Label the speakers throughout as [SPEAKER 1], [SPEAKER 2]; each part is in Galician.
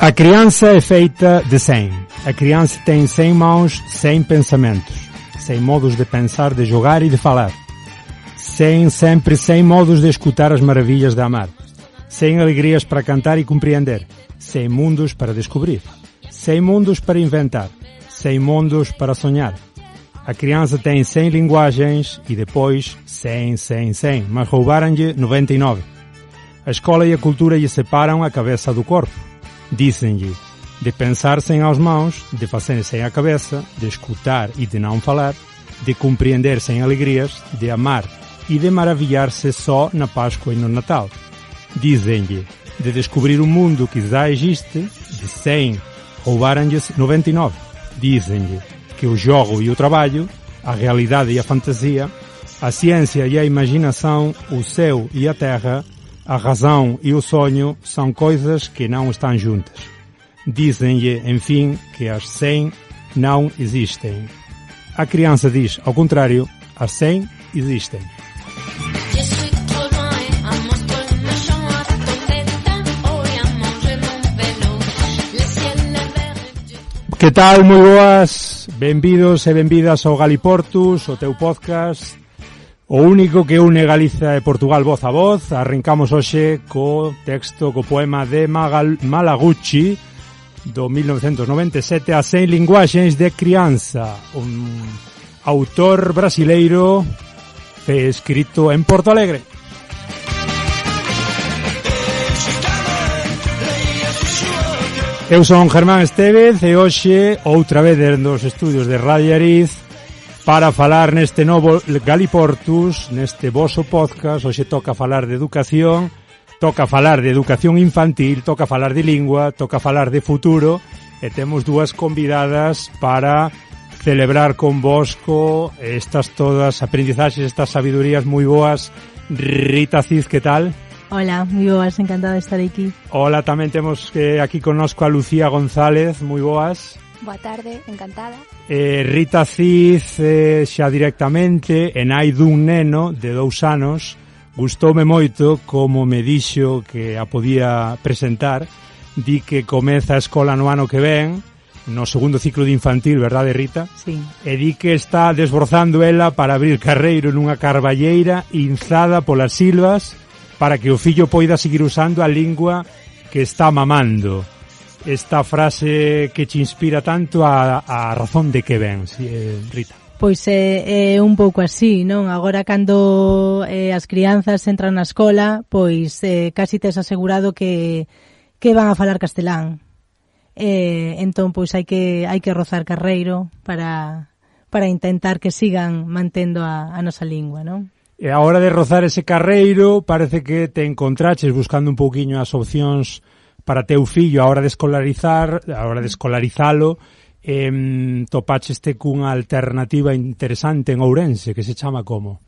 [SPEAKER 1] A criança é feita de 100. A criança tem 100 mãos, 100 pensamentos, 100 modos de pensar, de jogar e de falar. 100 modos de escutar as maravilhas de amar. 100 alegrias para cantar e compreender. 100 mundos para descobrir. 100 mundos para inventar. 100 mundos para sonhar. A criança tem 100 linguagens e depois 100, mas roubaram-lhe 99. A escola e a cultura lhe separam a cabeça do corpo. Dizem-lhe de pensar sem as mãos, de fazer sem a cabeça, de escutar e de não falar, de compreender sem alegrias, de amar e de maravilhar-se só na Páscoa e no Natal. Dizem-lhe de descobrir um mundo que já existe, de 100 roubaram-lhe 99. Dizem-lhe que o jogo e o trabalho, a realidade e a fantasia, a ciência e a imaginação, o céu e a terra, a razão e o sonho são coisas que não estão juntas. Dizem-lhe, enfim, que as 100 não existem. A criança diz, ao contrário, as 100 existem. Que tal? Moi boas, benvidos e benvidas ao Galiportus, o teu podcast, o único que une Galiza e Portugal voz a voz. Arrancamos hoxe co texto, co poema de Malaguchi, do 1997, As 100 linguaxes de crianza, un autor brasileiro escrito en Porto Alegre. Eu son Germán Estevez e hoxe outra vez nos estudios de Radio Ariz para falar neste novo Galiportus, neste voso podcast. Hoxe toca falar de educación, toca falar de educación infantil, toca falar de lingua, toca falar de futuro e temos dúas convidadas para celebrar convosco estas todas aprendizaxes, estas sabidurías moi boas. Rita Cid, que tal?
[SPEAKER 2] Hola, moi boas, encantada de estar aquí.
[SPEAKER 1] Hola, tamén temos aquí connosco a Lucía González, moi boas.
[SPEAKER 3] Boa tarde, encantada.
[SPEAKER 1] Rita Cid, xa directamente, e nai dun neno de 2 anos, gustoume moito como me dixo que a podía presentar, di que comeza a escola no ano que ven, no segundo ciclo de infantil, verdade, Rita?
[SPEAKER 2] Sí.
[SPEAKER 1] E di que está desbrozando ela para abrir carreiro nunha carballeira inzada polas silvas para que o fillo poida seguir usando a lingua que está mamando. Esta frase que te inspira tanto a razón de que ven, Rita.
[SPEAKER 2] Pois é un pouco así, non? Agora cando as crianzas entran na escola, pois casi tes asegurado que van a falar castelán. Entón, pois hai que rozar carreiro para intentar que sigan mantendo a nosa lingua, non?
[SPEAKER 1] E a hora de rozar ese carreiro, parece que te encontraches buscando un pouquiño as opcións para teu fillo a hora de escolarizalo, topacheste cunha alternativa interesante en Ourense, que se chama como?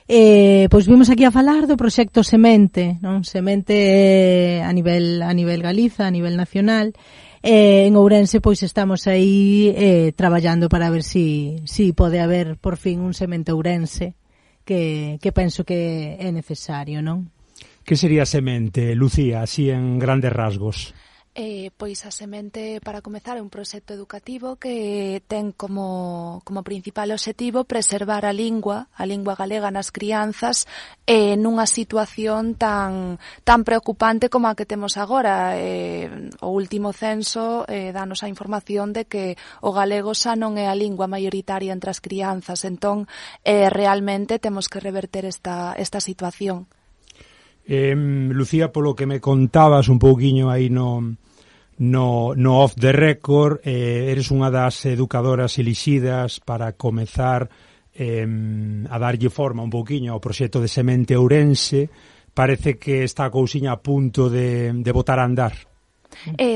[SPEAKER 2] Pois vimos aquí a falar do proxecto Semente, non? Semente a nivel Galiza, a nivel nacional. En Ourense pois estamos aí traballando para ver si pode haber por fin un Semente Ourense que penso que é necesario, non?
[SPEAKER 1] Que sería Semente, Lucía, así en grandes rasgos?
[SPEAKER 3] Pois a Semente, para comezar, é un proxecto educativo que ten como principal obxectivo preservar a lingua galega nas crianzas nunha situación tan preocupante como a que temos agora. O último censo danos a información de que o galego xa non é a lingua maioritaria entre as crianzas, entón realmente temos que reverter esta situación.
[SPEAKER 1] Lucía, polo que me contabas un pouquiño aí no off the record, eres unha das educadoras elixidas para comezar a darlle forma un pouquiño ao proxecto de Semente Ourense. Parece que está a cousiña a punto de botar a andar.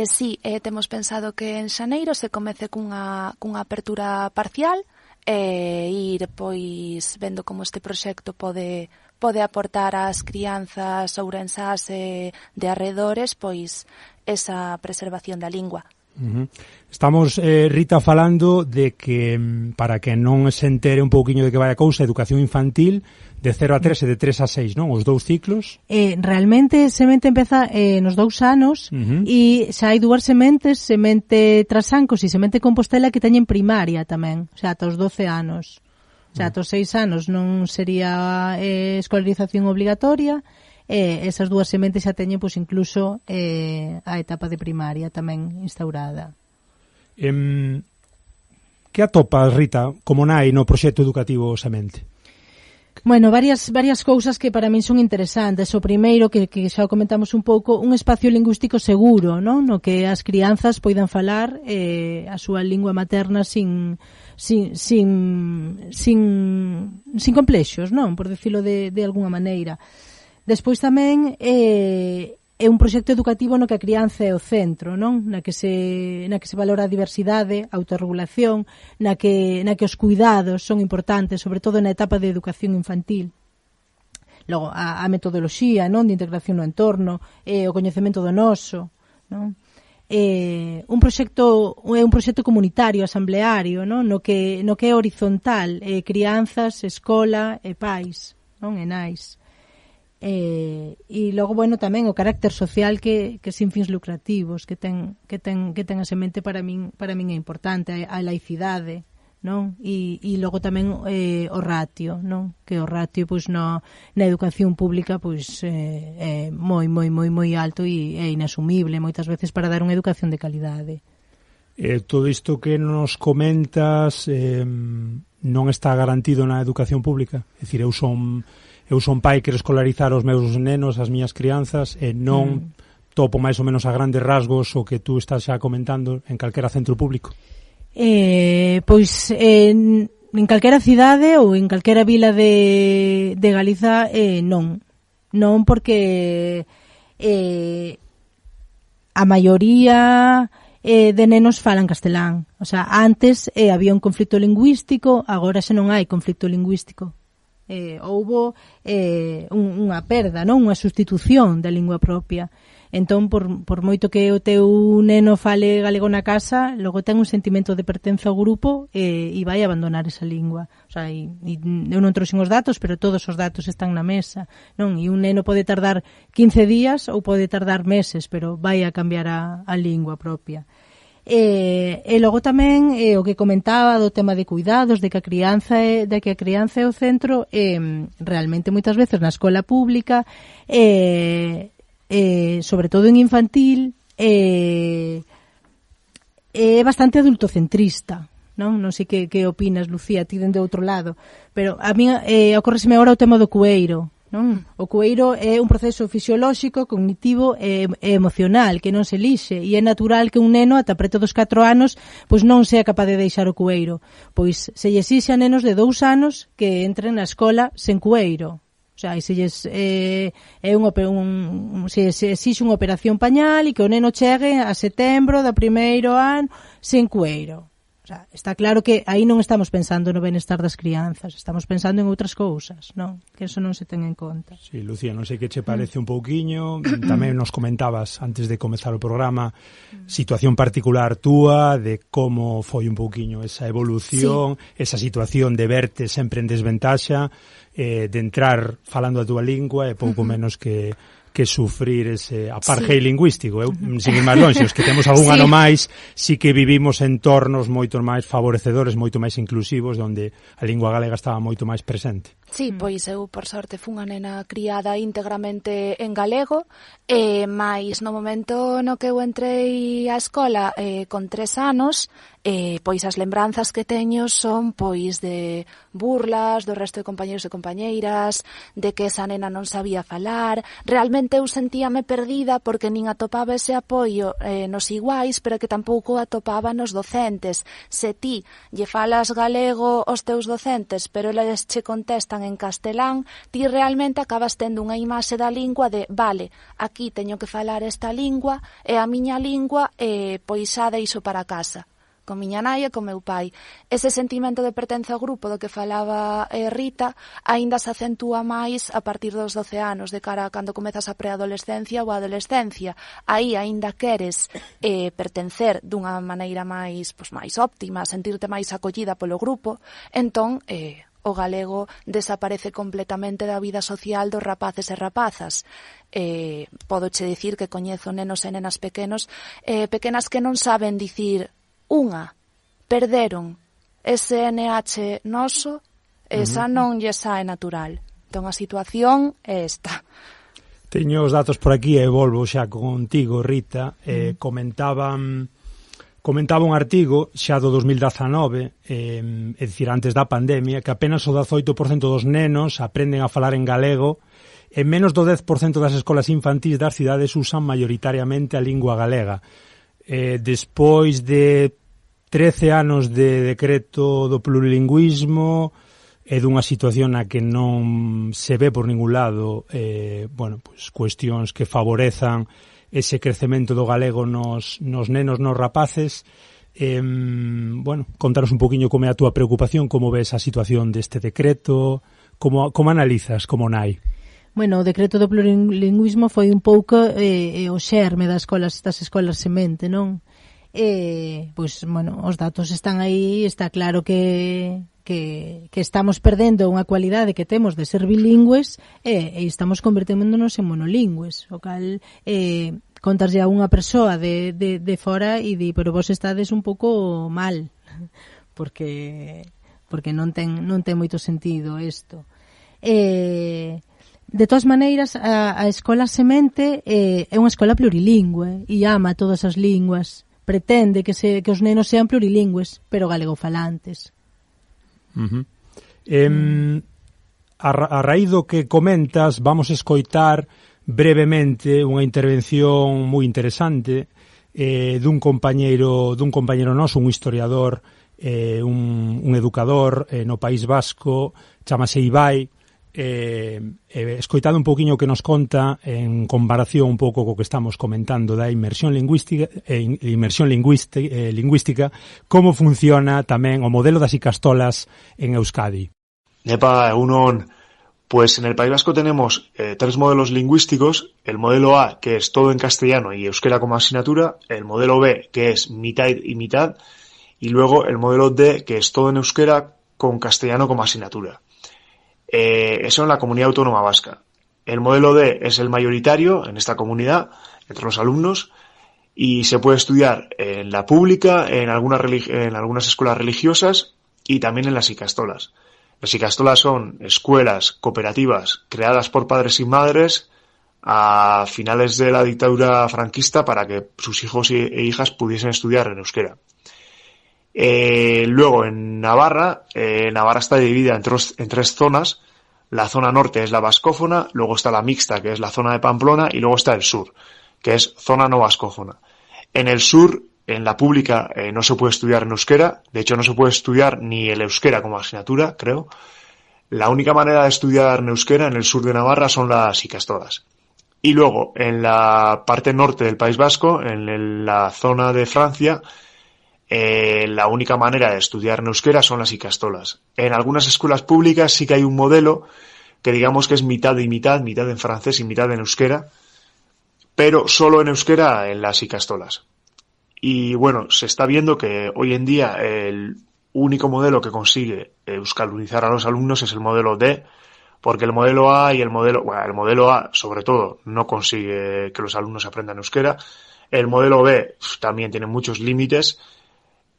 [SPEAKER 3] Sí, temos pensado que en xaneiro se comece cunha apertura parcial e ir pois vendo como este proxecto pode aportar ás crianzas ourensás de arredores pois esa preservación da lingua.
[SPEAKER 1] Estamos, Rita, falando de que, para que non se entere un pouquiño de que vai a cousa, educación infantil de 0 a 3 e de 3 a 6, non? Os dous ciclos.
[SPEAKER 2] Realmente, semente empeza nos 2 anos e xa hai 2 sementes, semente Trasancos e semente Compostela que teñen primaria tamén, o sea, ata os 12 anos. O sea, ata os 6 anos non sería escolarización obligatoria, esas 2 sementes xa teñen, pois, incluso a etapa de primaria tamén instaurada.
[SPEAKER 1] Que atopas, Rita, como nai no proxecto educativo Semente?
[SPEAKER 2] Bueno, varias cousas que para min son interesantes. O primeiro, que xa o comentamos un pouco, un espacio lingüístico seguro, non? No que as crianzas poidan falar a súa lingua materna sin complexos, non? Por dicilo de alguna maneira. Despois tamén é un proxecto educativo no que a crianza é o centro, non? Na que se valora a diversidade, a autorregulación, na que os cuidados son importantes, sobre todo na etapa de educación infantil. Logo, a metodoloxía, non? De integración no entorno, o coñecemento do noso, non? Un proxecto comunitario, asambleario, non? No que é horizontal, crianzas, escola e pais, non? E nais. E logo, bueno, tamén o carácter social que sin fins lucrativos que ten a semente para min é importante, a laicidade, non? E logo tamén o ratio, non? Que o ratio, pois, na educación pública, pois, é moi alto e é inasumible moitas veces para dar unha educación de calidade.
[SPEAKER 1] Todo isto que nos comentas non está garantido na educación pública? É dicir, eu son pai, quero escolarizar os meus nenos, as miñas crianzas, e non topo máis ou menos a grandes rasgos o que tú estás xa comentando en calquera centro público? Pois
[SPEAKER 2] en calquera cidade ou en calquera vila de Galiza non porque a maioría de nenos falan castelán. O sea, antes había un conflito lingüístico, agora xa non hai conflito lingüístico. Houbo unha perda, non? Unha sustitución da lingua propia. Entón, por moito que o teu neno fale galego na casa, logo ten un sentimento de pertenza ao grupo e vai abandonar esa lingua. O sea, eu non trouxen os datos, pero todos os datos están na mesa, non? E un neno pode tardar 15 días ou pode tardar meses, pero vai a cambiar a lingua propia. E logo tamén o que comentaba do tema de cuidados, de que a crianza é o centro, realmente moitas veces na escola pública, sobre todo en infantil, é bastante adultocentrista, non? Non sei que opinas, Lucía, ti dende outro lado, pero a mí ocorreseme agora o tema do cueiro, non? O cueiro é un proceso fisiolóxico, cognitivo e emocional que non se elixe, e é natural que un neno ata preto dos 4 anos pois non sea capaz de deixar o cueiro, pois se lle exixe a nenos de 2 anos que entren na escola sen cueiro. O sea, se exixe unha operación pañal e que o neno chegue a setembro do primeiro ano sen cueiro. O sea, está claro que aí non estamos pensando no benestar das crianzas, estamos pensando en outras cousas, non? Que eso non se ten en conta.
[SPEAKER 1] Sí, Lucía, non sei que che parece un pouquiño, tamén nos comentabas antes de comezar o programa situación particular túa, de como foi un pouquiño esa evolución, sí, esa situación de verte sempre en desventaxa, de entrar falando a túa lingua e pouco menos que sufrir ese apartheid lingüístico. Eu, sin ir máis longe, os que temos algún ano máis, sí que vivimos entornos moito máis favorecedores, moito máis inclusivos, onde a lingua galega estaba moito máis presente.
[SPEAKER 3] Sí, pois eu, por sorte, fun unha nena criada íntegramente en galego, mais no momento no que eu entrei á escola con 3 anos, pois as lembranzas que teño son pois de burlas do resto de compañeros e compañeiras, de que esa nena non sabía falar. Realmente eu sentíame perdida porque nin atopaba ese apoio nos iguais, pero que tampouco atopaba nos docentes. Se ti lle falas galego aos teus docentes, pero eles che contestan en castelán, ti realmente acabas tendo unha imaxe da lingua de, vale, aquí teño que falar esta lingua e a miña lingua pois xa deixo para casa. con miña nai e con meu pai. Ese sentimento de pertenza ao grupo do que falaba Rita aínda se acentúa máis a partir dos 12 anos, de cara a cando comezas a preadolescencia ou a adolescencia. Aí aínda queres pertencer dunha maneira máis óptima, sentirte máis acollida polo grupo, entón o galego desaparece completamente da vida social dos rapaces e rapazas. Pódoche dicir que coñezo nenos e nenas pequenas que non saben dicir unha, perderon ese NH noso, esa non lle sae natural. Entón a situación é esta.
[SPEAKER 1] Teño os datos por aquí e volvo xa contigo, Rita. Comentaba un artigo xa do 2019, é dicir, antes da pandemia, que apenas o 18% dos nenos aprenden a falar en galego e menos do 10% das escolas infantís das cidades usan maioritariamente a lingua galega. Despois de 13 anos de decreto do plurilingüismo e dunha situación na que non se ve por ningún lado cuestións que favorezan ese crecemento do galego nos nenos, nos rapaces. Contaros un poquinho como é a túa preocupación, como ves a situación deste decreto, como analizas como nai?
[SPEAKER 2] Bueno, o decreto do plurilingüismo foi un pouco o xerme das escolas semente, non? Os datos están aí, está claro que estamos perdendo unha cualidade que temos de ser bilingües e estamos convertémonos en monolingües, o cal contaslle a unha persoa de fora e di, pero vos estades un pouco mal, porque non ten moito sentido isto. De todas maneiras, a escola semente é unha escola plurilingüe e ama todas as linguas, pretende que os nenos sean plurilingües, pero galegofalantes.
[SPEAKER 1] A raíz do que comentas, vamos a escoitar brevemente unha intervención moi interesante dun compañeiro noso, un historiador, un educador no País Vasco, chamase Ibai. Escoitado un poquinho que nos conta en comparación un pouco co que estamos comentando da inmersión lingüística, como funciona tamén o modelo das ikastolas en Euskadi.
[SPEAKER 4] Nepa, egunon, pues en el País Vasco tenemos 3 modelos lingüísticos: el modelo A, que es todo en castellano y euskera como asignatura; el modelo B, que es mitad y mitad; y luego el modelo D, que es todo en euskera con castellano como asignatura. Eso en la comunidad autónoma vasca. El modelo D es el mayoritario en esta comunidad, entre los alumnos, y se puede estudiar en la pública, en algunas escuelas religiosas y también en las ikastolas. Las ikastolas son escuelas cooperativas creadas por padres y madres a finales de la dictadura franquista para que sus hijos e hijas pudiesen estudiar en euskera. Luego en Navarra está dividida en 3 zonas. La zona norte es la vascófona, luego está la mixta, que es la zona de Pamplona, y luego está el sur, que es zona no vascófona. En el sur, en la pública, no se puede estudiar en euskera. De hecho, no se puede estudiar ni el euskera como asignatura, creo. La única manera de estudiar en euskera en el sur de Navarra son las ikastolas. Y luego, en la parte norte del País Vasco, en la zona de Francia, la única manera de estudiar en euskera son las ikastolas. En algunas escuelas públicas sí que hay un modelo que digamos que es mitad y mitad en francés y mitad en euskera, pero solo en euskera en las ikastolas. Y bueno, se está viendo que hoy en día el único modelo que consigue euskalunizar a los alumnos es el modelo D, porque el modelo A y el modelo A sobre todo no consigue que los alumnos aprendan euskera. El modelo B también tiene muchos límites.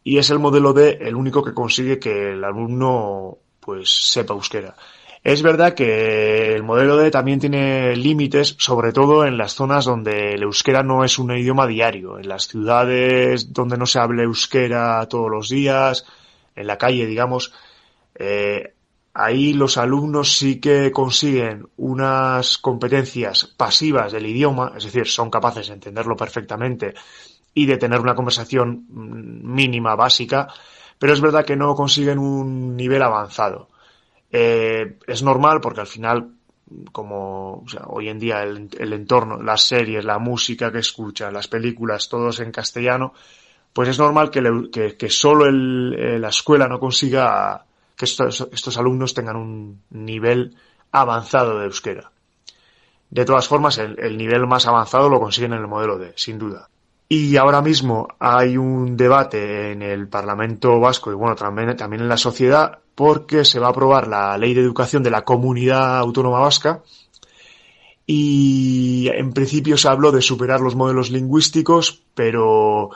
[SPEAKER 4] Y es el modelo D el único que consigue que el alumno pues sepa euskera. Es verdad que el modelo D también tiene límites, sobre todo en las zonas donde el euskera no es un idioma diario, en las ciudades donde no se hable euskera todos los días, en la calle, digamos. Ahí los alumnos sí que consiguen unas competencias pasivas del idioma, es decir, son capaces de entenderlo perfectamente y de tener una conversación mínima, básica, pero es verdad que no consiguen un nivel avanzado. Es normal porque al final, hoy en día el entorno, las series, la música que escuchan, las películas, todo es en castellano, pues es normal que solo la escuela no consiga que estos alumnos tengan un nivel avanzado de euskera. De todas formas, el nivel más avanzado lo consiguen en el modelo D, sin duda. Y ahora mismo hay un debate en el Parlamento Vasco y bueno, también en la sociedad, porque se va a aprobar la Ley de Educación de la Comunidad Autónoma Vasca y en principio se habló de superar los modelos lingüísticos, pero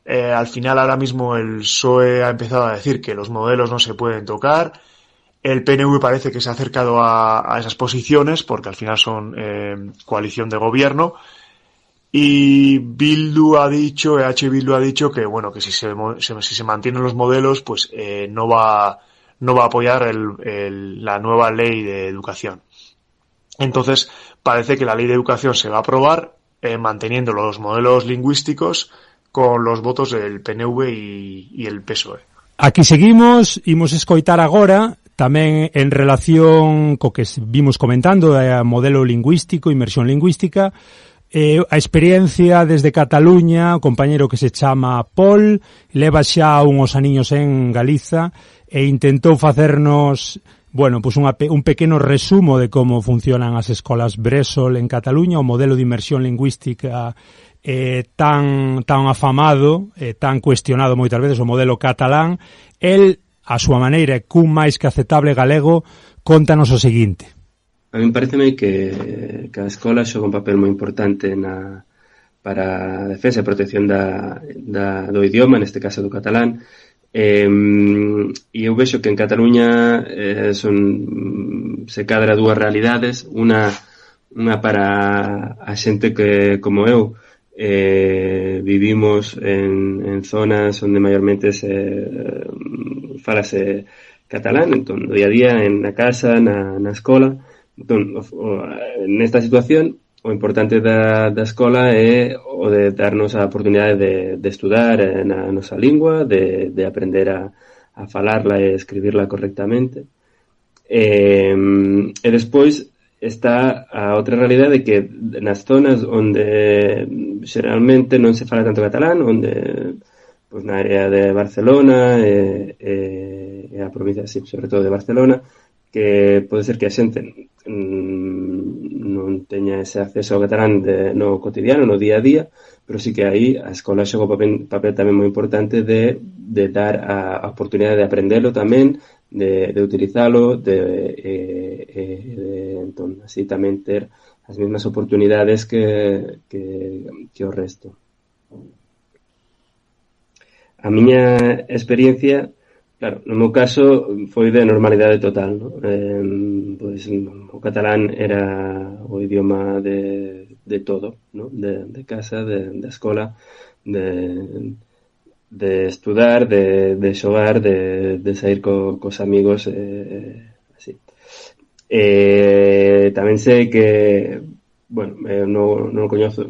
[SPEAKER 4] al final ahora mismo el PSOE ha empezado a decir que los modelos no se pueden tocar. El PNV parece que se ha acercado a esas posiciones porque al final son coalición de gobierno. Y Bildu ha dicho, Bildu ha dicho que bueno, que si se mantienen los modelos, pues no va a apoyar la nueva ley de educación. Entonces, parece que la ley de educación se va a aprobar manteniendo los modelos lingüísticos con los votos del PNV y el PSOE.
[SPEAKER 1] Aquí seguimos, imos escoitar agora tamén en relación co que vimos comentando de modelo lingüístico, inmersión lingüística, a experiencia desde Cataluña, un compañero que se chama Paul, leva xa uns aniños en Galiza e intentou facernos, bueno, pues un pequeno resumo de como funcionan as escolas Bressol en Cataluña, o modelo de inmersión lingüística tan afamado, tan cuestionado moitas veces, o modelo catalán. El, a súa maneira, cun máis que aceptable galego, contanos o seguinte.
[SPEAKER 5] A mí pareceme que a escola xoga un papel moi importante para a defensa e protección do idioma, neste caso do catalán, e eu vexo que en Cataluña se cadra dúas realidades, unha para a xente que, como eu, vivimos en zonas onde maiormente falase catalán, entón, no día a día, na casa, na escola. Entón, nesta situación, o importante da escola é o de darnos a oportunidade de estudar na nosa lingua, de aprender a falarla e escribirla correctamente. E despois está a outra realidade que nas zonas onde xeralmente non se fala tanto catalán, onde pues, na área de Barcelona e a provincia, sí, sobre todo de Barcelona, que pode ser que a xente non teña ese acceso ao catalán no cotidiano, no día a día, pero sí que aí a escola xoga un papel tamén moi importante de dar a oportunidade de aprendelo tamén, de utilizalo, entón, así tamén ter as mesmas oportunidades que o resto. A miña experiencia, claro, no meu caso foi de normalidade total, ¿no? Pois o catalán era o idioma de todo, ¿no? De casa, de escola, de estudar, de xogar, de sair cos amigos, así. Tamén sei que, bueno, non coñezo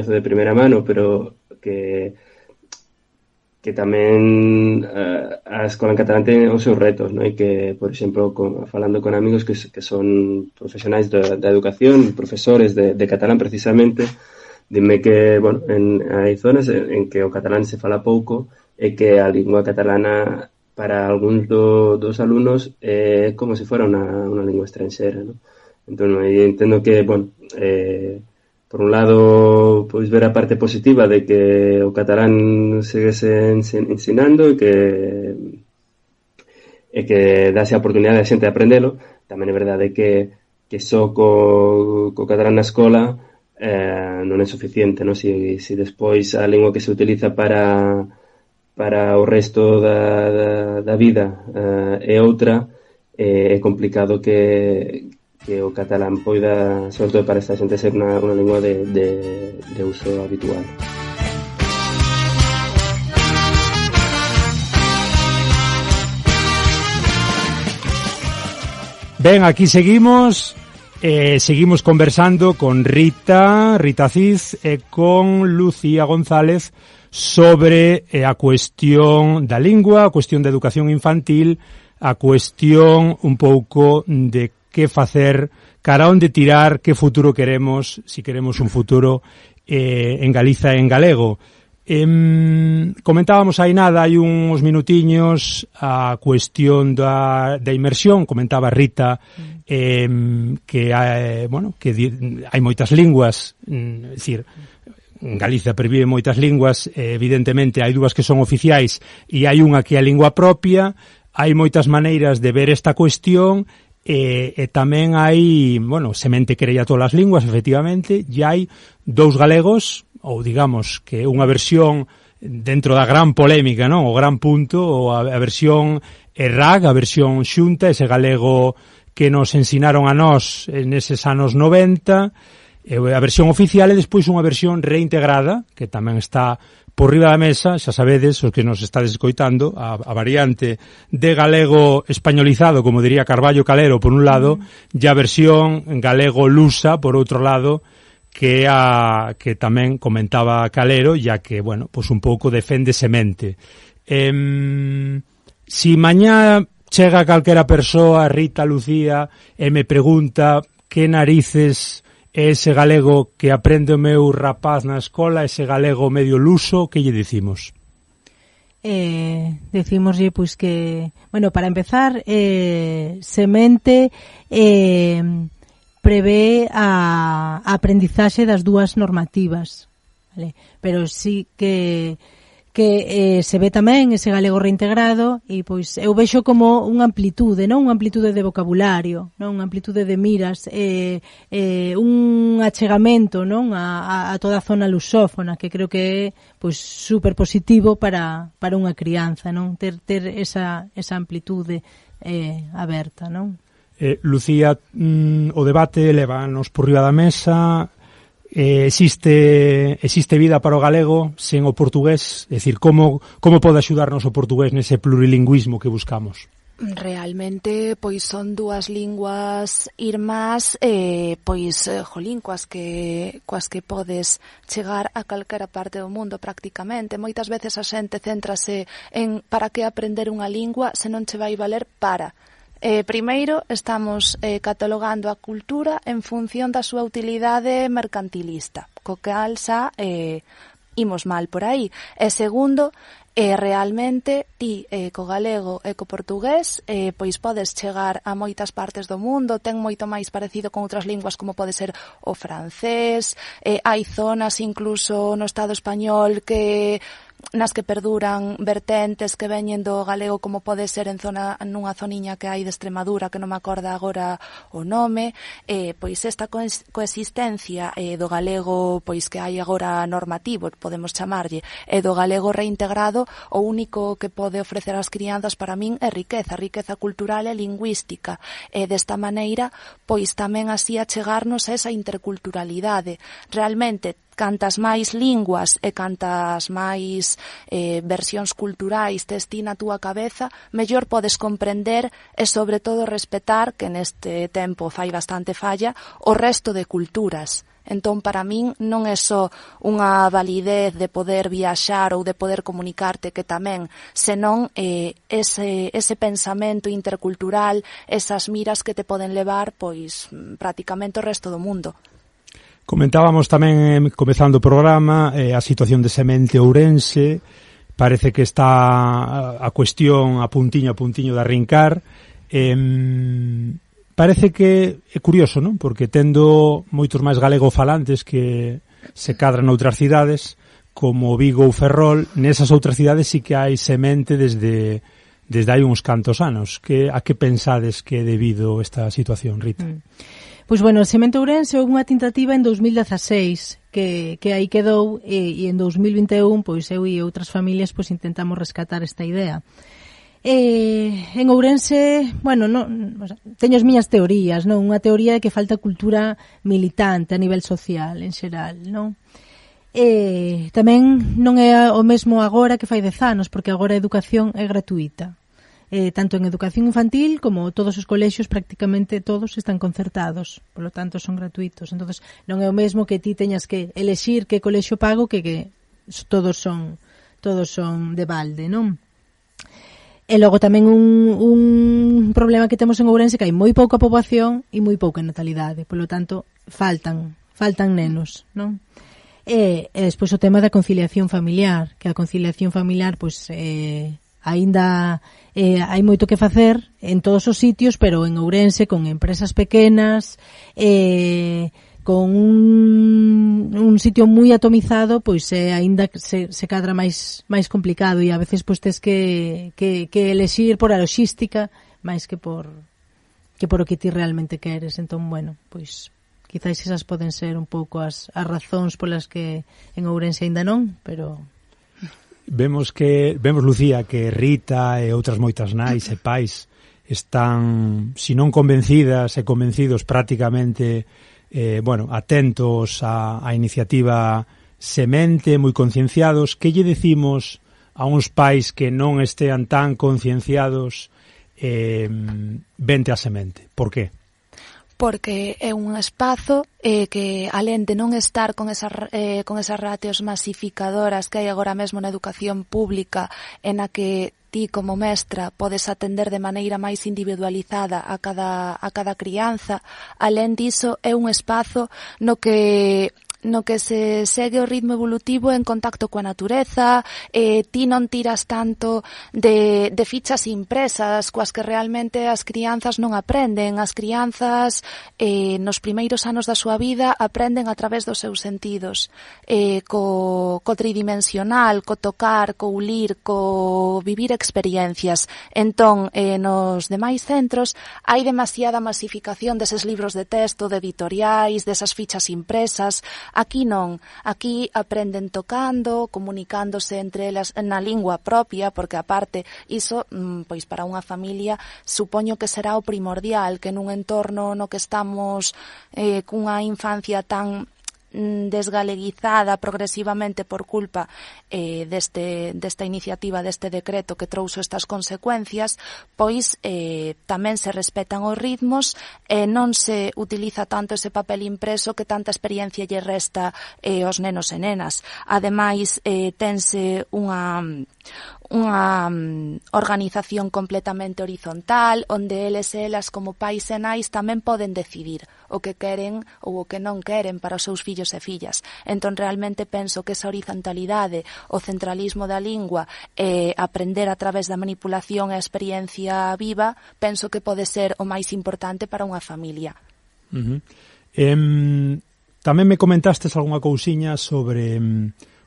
[SPEAKER 5] de primeira mano, pero que tamén a escola en catalán ten os seus retos, non? E que, por exemplo, falando con amigos que son profesionais da educación, profesores de catalán precisamente, dime que, bueno, hai zonas en que o catalán se fala pouco e que a lingua catalana para algúns dos alumnos é como se fora unha lingua estranxera, non? Entón, entendo que, bueno, por un lado, pois ver a parte positiva de que o catalán seguese ensinando e que dase a oportunidade a xente de aprendelo. Tamén é verdade que só co catalán na escola non é suficiente, non? Si despois a lingua que se utiliza para o resto da vida é outra, é complicado que o catalán poida, sobre todo para esta xente, ser unha lingua de uso habitual.
[SPEAKER 1] Ben, aquí seguimos conversando con Rita Cid e con Lucía González sobre a cuestión da lingua, a cuestión da educación infantil, a cuestión un pouco de que facer, cara onde tirar, que futuro queremos, si queremos un futuro en Galiza e en galego. Comentábamos hai nada, hai uns minutiños, a cuestión da inmersión. Comentaba Rita que hai moitas linguas, é dicir, en Galicia perviven moitas linguas, evidentemente hai dúas que son oficiais e hai unha que é a lingua propia. Hai moitas maneiras de ver esta cuestión e tamén hai, semente creia todas as linguas, efectivamente, e hai dous galegos, ou digamos que unha versión dentro da gran polémica, non? O gran punto, ou a versión ERRAG, a versión xunta, ese galego que nos ensinaron a nós neses anos 90, a versión oficial, e despois unha versión reintegrada, que tamén está por riba da mesa, xa sabedes, os que nos estades escoitando, a variante de galego españolizado, como diría Carballo Calero, por un lado, e a versión galego lusa, por outro lado, que tamén comentaba Calero, ya que, pues un pouco defende semente. Si mañá chega calquera persoa, Rita, Lucía, e me pregunta que narices é ese galego que aprende o meu rapaz na escola, ese galego medio luso, que lle dicimos?
[SPEAKER 2] Decimoslle, pois que, para empezar, semente prevé a aprendizaxe das dúas normativas, vale? Pero sí que se ve tamén ese galego reintegrado e pois eu vexo como unha amplitude, non? Unha amplitude de vocabulario, non? Unha amplitude de miras, un achegamento, non? A toda a zona lusófona, que creo que é pois super positivo para unha crianza, non? Ter esa amplitude aberta, non?
[SPEAKER 1] Lucía, o debate levanos por riba da mesa. Existe vida para o galego sen o portugués? É dicir, como pode axudarnos o portugués nese plurilingüismo que buscamos?
[SPEAKER 3] Realmente, pois son dúas linguas irmás, coas que podes chegar a calquera parte do mundo prácticamente. Moitas veces a xente céntrase en para que aprender unha lingua se non che vai valer para. Primeiro, estamos catalogando a cultura en función da súa utilidade mercantilista, co cal xa imos mal por aí. E segundo, realmente ti co galego e co portugués pois podes chegar a moitas partes do mundo, ten moito máis parecido con outras linguas como pode ser o francés, hai zonas incluso no Estado español nas que perduran vertentes que veñen do galego, como pode ser nunha zoniña que hai de Extremadura, que non me acorda agora o nome, pois esta coexistencia do galego pois que hai agora normativo, podemos chamarlle, e do galego reintegrado, o único que pode ofrecer ás crianzas para min é riqueza cultural e lingüística, e desta maneira pois tamén así achegarnos a esa interculturalidade. Realmente, cantas máis linguas e cantas máis versións culturais tes ti na túa cabeza, mellor podes comprender e, sobre todo, respetar, que neste tempo fai bastante falla, o resto de culturas. Entón, para min, non é só unha validez de poder viaxar ou de poder comunicarte, que tamén, senón ese pensamento intercultural, esas miras que te poden levar, pois, prácticamente o resto do mundo.
[SPEAKER 1] Comentábamos tamén, comezando o programa, a situación de Semente Ourense. Parece que está a cuestión a puntiño de arrincar. Parece que é curioso, non? Porque tendo moitos máis galegofalantes que se cadran noutras cidades, como Vigo ou Ferrol, nesas outras cidades sí que hai semente desde hai uns cantos anos. A que pensades que é debido esta situación, Rita?
[SPEAKER 2] Pois, Semente Ourense houve unha tentativa en 2016 que aí quedou e en 2021 pois eu e outras familias pois intentamos rescatar esta idea. En Ourense, teño as miñas teorías, non? Unha teoría de que falta cultura militante a nivel social en xeral, non? Tamén non é o mesmo agora que fai 10 anos, porque agora a educación é gratuita. Tanto en educación infantil como todos os colexios, prácticamente todos están concertados, polo tanto son gratuitos. Entonces non é o mesmo que ti teñas que elexir que colexio pago que todos son de balde, non? E logo tamén un problema que temos en Ourense, que hai moi pouca poboación e moi pouca natalidade, polo tanto faltan nenos, non? E despois o tema da conciliación familiar, que a conciliación familiar, pois, aínda hai moito que facer en todos os sitios, pero en Ourense, con empresas pequenas, con un sitio moi atomizado, pois aínda se cadra máis complicado, e a veces pois tes que elexir por a logística máis que por o que ti realmente queres. Entón, bueno, pois quizás esas poden ser un pouco as razóns polas que en Ourense aínda non, pero
[SPEAKER 1] Vemos, Lucía, que Rita e outras moitas nais e pais están, si non convencidas e convencidos prácticamente, atentos á iniciativa Semente, moi concienciados. Que lle decimos a uns pais que non estean tan concienciados vente a Semente? Por qué?
[SPEAKER 3] Porque é un espazo que, alén de non estar con esas ratios masificadoras que hai agora mesmo na educación pública, en a que ti como mestra podes atender de maneira máis individualizada a cada crianza, alén diso é un espazo no que se segue o ritmo evolutivo en contacto coa natureza, ti non tiras tanto de fichas impresas coas que realmente as crianzas non aprenden. As crianzas nos primeiros anos da súa vida aprenden a través dos seus sentidos, co tridimensional, co tocar, co ulir, co vivir experiencias. Entón, nos demais centros hai demasiada masificación deses libros de texto, de editoriais, desas fichas impresas. Aquí non, aquí aprenden tocando, comunicándose entre elas na lingua propia, porque aparte iso, pois para unha familia supoño que será o primordial, que nun entorno no que estamos cunha infancia tan desgaleguizada progresivamente por culpa desta iniciativa, deste decreto que trouxo estas consecuencias, pois tamén se respetan os ritmos e non se utiliza tanto ese papel impreso que tanta experiencia lle resta aos nenos e nenas. Ademais, tense unha organización completamente horizontal, onde eles e elas como pais e nais tamén poden decidir o que queren ou o que non queren para os seus fillos e fillas. Entón, realmente penso que esa horizontalidade, o centralismo da lingua e aprender a través da manipulación e a experiencia viva, penso que pode ser o máis importante para unha familia.
[SPEAKER 1] Tamén me comentastes algunha cousiña sobre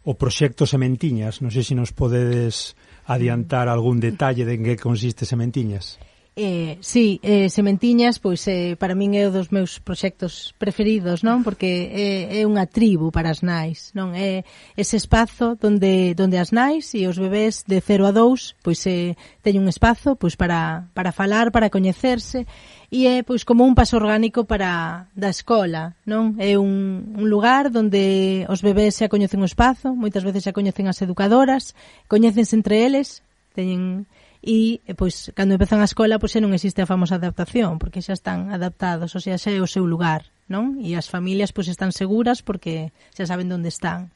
[SPEAKER 1] o proxecto Sementiñas. Non sei se nos podedes adiantar algún detalle de en que consiste Sementiñas.
[SPEAKER 2] Sí, Sementiñas, pois para min é un dos meus proxectos preferidos, non? Porque é unha tribu para as nais, non? É ese espazo onde as nais e os bebés de 0 a 2, pois teñen un espazo pois para falar, para coñecerse, e é pois como un paso orgánico da escola, non? É un lugar onde os bebés xa coñecen o espazo, moitas veces xa coñecen as educadoras, coñécense entre eles, teñen. E, pois, cando empezan a escola, pois, non existe a famosa adaptación, porque xa están adaptados, ou sea, xa é o seu lugar, non? E as familias, pois, están seguras porque xa saben onde están.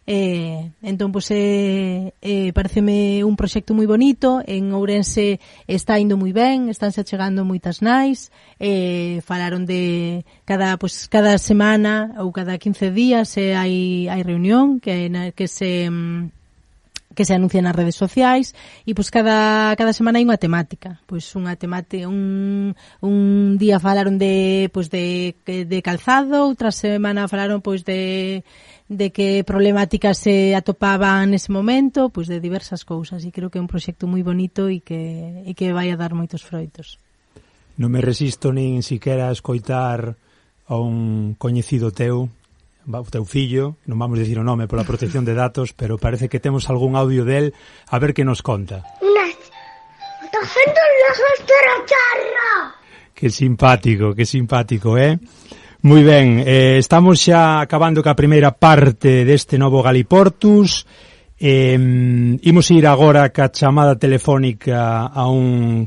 [SPEAKER 2] Entón, pois, pareceme un proxecto moi bonito. En Ourense está indo moi ben, estánse achegando moitas nais, falaron de cada semana ou cada 15 días hai reunión que se anuncia nas redes sociais, e pois cada semana hai unha temática. Pois unha temática, un día falaron de calzado, outra semana falaron pois de que problemáticas se atopaban nese momento, pois de diversas cousas, e creo que é un proxecto moi bonito e que vai a dar moitos froitos.
[SPEAKER 1] Non me resisto nin siquiera a escoitar a un coñecido teu, o teu fillo, non vamos dicir o nome pola protección de datos, pero parece que temos algún audio del, a ver que nos conta. Que simpático, Moi ben, estamos xa acabando ca primeira parte deste novo Galiportus. Imos ir agora ca chamada telefónica a un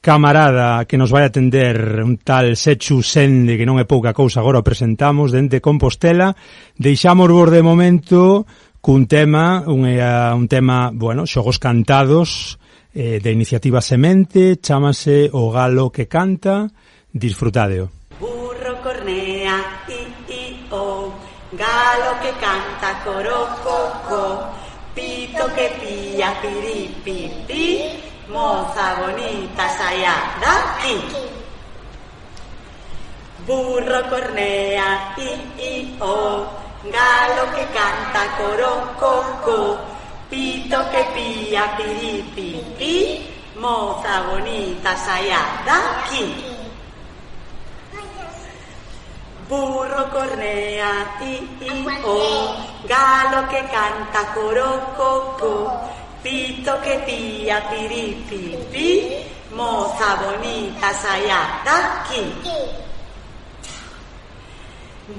[SPEAKER 1] camarada que nos vai atender, un tal Sechu Sende, que non é pouca cousa, agora o presentamos, dende Compostela. Deixamos vos de momento cun tema, un tema, xogos cantados, de iniciativa Semente, chámase O Galo que Canta. Disfrutádeo.
[SPEAKER 6] Burro cornea, i, o, galo que canta corococo, pito que pilla piripipi, moza bonita saia daqui. Burro cornea i-i-o, galo que canta corococo, pito que pilla piripipi, moza bonita saia daqui. Burro cornea i-i-o, galo que canta corococo, pito que pilla piripipi, moza bonita saia daqui.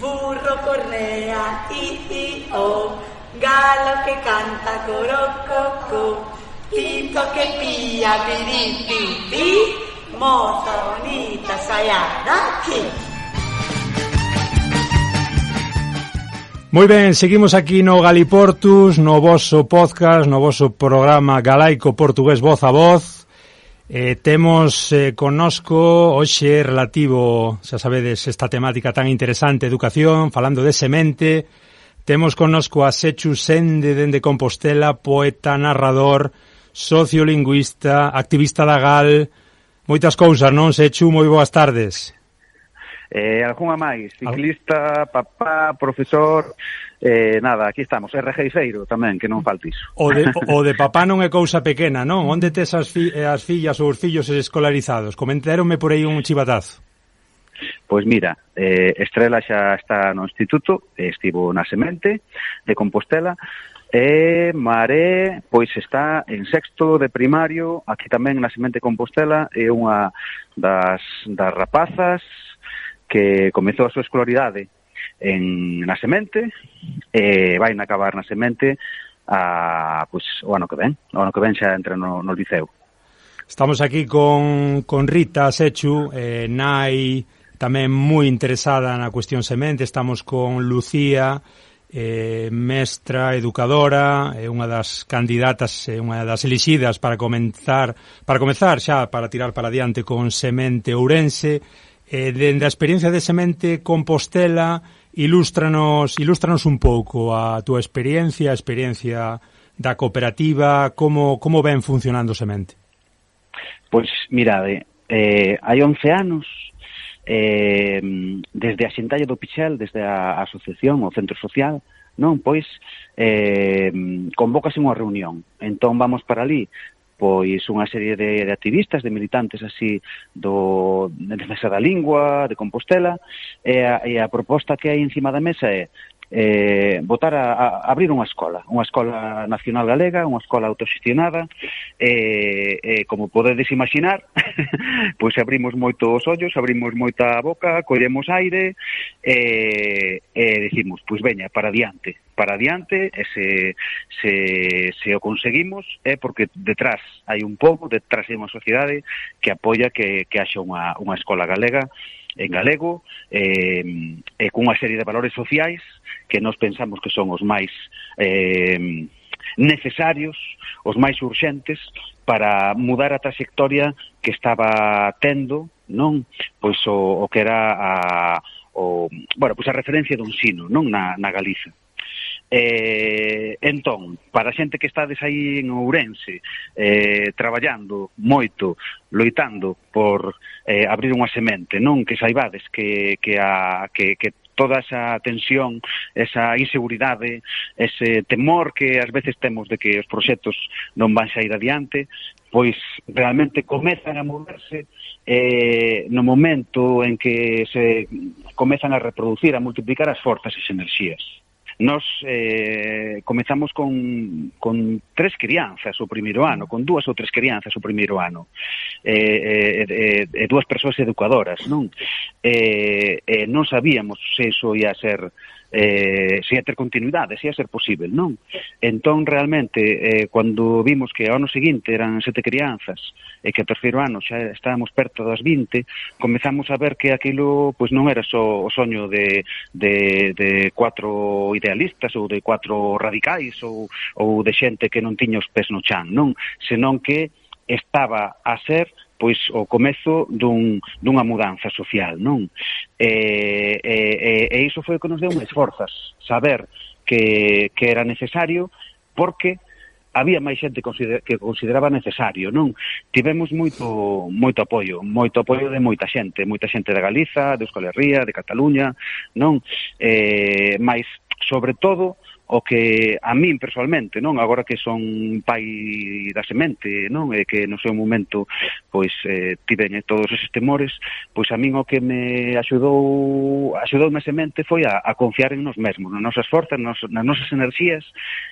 [SPEAKER 6] Burro cornea i-i-o, galo que canta corococo, pito que pilla piripipi, moza bonita saia daqui.
[SPEAKER 1] Moi ben, seguimos aquí no Galiportus, no voso podcast, no voso programa galaico portugués voz a voz. Temos connosco hoxe relativo, xa sabedes, esta temática tan interesante, educación, falando de semente. Temos connosco a Sechu Sende dende Compostela, poeta, narrador, sociolingüista, activista da GAL, moitas cousas, non, Sechu? Moi boas tardes.
[SPEAKER 7] Algunha máis, ciclista, papá, profesor, nada, aquí estamos, regueifeiro tamén, que non falte iso.
[SPEAKER 1] O de papá non é cousa pequena, non? Onde tes as fillas ou os fillos escolarizados? Comentáronme por aí un chivatazo.
[SPEAKER 7] Pois mira, Estrela xa está no instituto, estivo na Semente de Compostela, e Maré, pois está en sexto de primario, aquí tamén na Semente de Compostela, é unha das rapazas que comezou a súa escolaridade na Semente e vai na acabar na Semente pois, o ano que ven xa entra no liceo.
[SPEAKER 1] Estamos aquí con Rita Sechu, nai tamén moi interesada na cuestión semente. Estamos con Lucía, mestra, educadora, unha das candidatas, unha das elixidas para comezar xa, para tirar para diante con Semente Ourense. Dende a experiencia de Semente Compostela, ilústranos un pouco a túa experiencia, a experiencia da cooperativa, como ven funcionando Semente?
[SPEAKER 7] Pois, mirade, hai 11 anos, desde a Xentalla do Pichel, desde a asociación, o centro social, non, pois, convócase unha reunión. Entón vamos para ali, pois unha serie de activistas, de militantes así de Defensa da Lingua, de Compostela, e a proposta que hai encima da mesa é votar a abrir unha escola nacional galega, unha escola autoxestionada, como podedes imaginar, pois abrimos moito os ollos, abrimos moita a boca, collemos aire, e dicimos, pois veña, para adiante, e se o conseguimos é porque detrás hai un pobo, detrás hai unha sociedade que apoia que haxa unha escola galega, en galego, e cunha serie de valores sociais que nós pensamos que son os máis necesarios, os máis urxentes para mudar a trayectoria que estaba tendo, non? Pois o que era pois a referencia do ensino, non, na Galiza. Entón, para a xente que estades aí en Ourense, traballando moito, loitando por abrir unha semente, non, que saibades que toda esa tensión, esa inseguridade, ese temor que ás veces temos de que os proxectos non van sair adiante, pois realmente comezan a moverse no momento en que se comezan a reproducir, a multiplicar as forzas e as enerxías. Nos comezamos con 3 crianzas o primeiro ano, con 2 ou 3 crianzas o primeiro ano, e 2 persoas educadoras, non? Non sabíamos se iso ia ser, se ia ter continuidade, se ia ser posible, non? Entón, realmente, cando vimos que ao ano seguinte eran 7 crianzas e que ao terceiro ano xa estábamos perto das 20, comezamos a ver que aquilo pois non era só o soño de 4 idealistas ou de 4 radicais ou de xente que non tiña os pés no chan, non? Senón que estaba a ser pois o comezo dunha mudanza social, non? E iso foi o que nos deu máis forzas, saber que era necesario, porque había máis xente que consideraba necesario, non? Tivemos moito apoio de moita xente de Galiza, de Euskal Herria, de Cataluña, non? Mais, sobre todo, o que a min persoalmente, non, agora que son pai da semente, non, e que no seu momento pois tiven todos eses temores, pois a min o que me axudoume a semente foi a confiar en nos mesmos, nas nosas forzas, nas nosas enerxías,